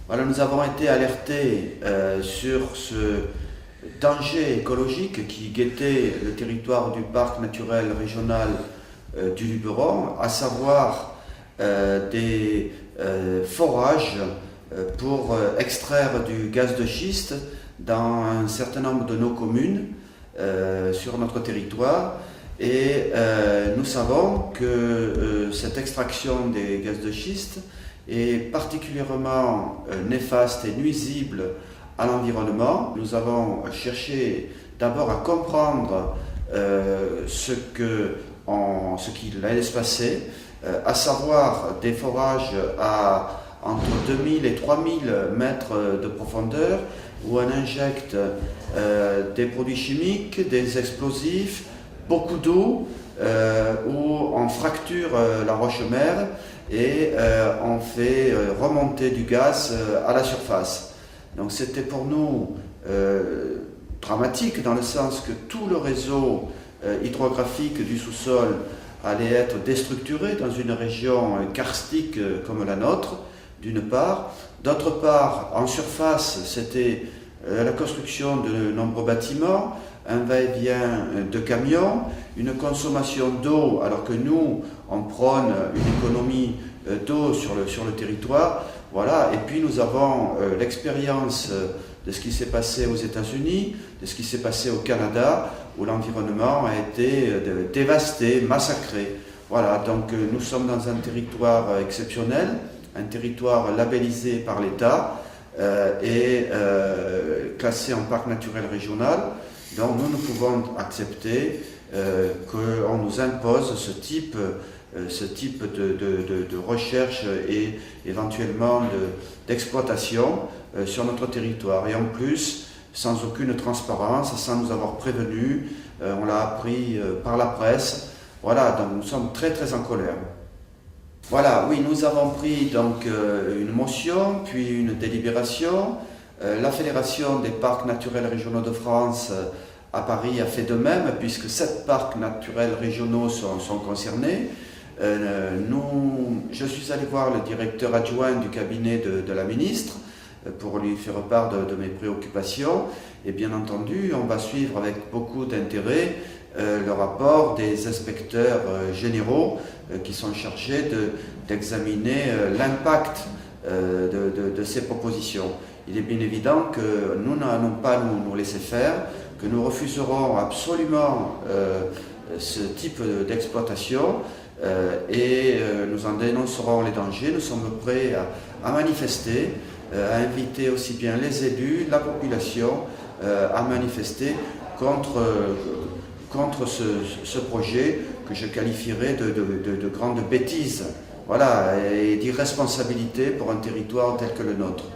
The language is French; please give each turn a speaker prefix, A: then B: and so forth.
A: Voilà, nous avons été alertés sur ce danger écologique qui guettait le territoire du parc naturel régional du Luberon, à savoir des forages pour extraire du gaz de schiste dans un certain nombre de nos communes sur notre territoire. Et nous savons que cette extraction des gaz de schiste est particulièrement néfaste et nuisible à l'environnement. Nous avons cherché d'abord à comprendre ce qu'il allait se passer, à savoir des forages à entre 2000 et 3000 mètres de profondeur où on injecte des produits chimiques, des explosifs, beaucoup d'eau, où on fracture la roche-mère et on fait remonter du gaz à la surface. Donc c'était pour nous dramatique dans le sens que tout le réseau hydrographique du sous-sol allait être déstructuré dans une région karstique comme la nôtre, d'une part. D'autre part, en surface, c'était la construction de nombreux bâtiments, un va-et-vient de camions, une consommation d'eau, alors que nous, on prône une économie d'eau sur le territoire. Voilà. Et puis nous avons l'expérience de ce qui s'est passé aux États-Unis, de ce qui s'est passé au Canada, où l'environnement a été dévasté, massacré. Voilà, donc nous sommes dans un territoire exceptionnel, un territoire labellisé par l'État et classé en parc naturel régional. Donc nous ne pouvons accepter qu'on nous impose ce type de recherche et éventuellement d'exploitation sur notre territoire. Et en plus, sans aucune transparence, sans nous avoir prévenu, on l'a appris par la presse. Voilà, donc nous sommes très très en colère. Voilà, oui, nous avons pris donc une motion, puis une délibération. La Fédération des parcs naturels régionaux de France à Paris a fait de même, puisque 7 parcs naturels régionaux sont concernés. Je suis allé voir le directeur adjoint du cabinet de la ministre pour lui faire part de mes préoccupations. Et bien entendu, on va suivre avec beaucoup d'intérêt le rapport des inspecteurs généraux qui sont chargés d'examiner l'impact de ces propositions. Il est bien évident que nous n'allons pas nous laisser faire, que nous refuserons absolument ce type d'exploitation et nous en dénoncerons les dangers. Nous sommes prêts à manifester, à inviter aussi bien les élus, la population à manifester contre ce projet que je qualifierais de grande bêtise, voilà, et d'irresponsabilité pour un territoire tel que le nôtre.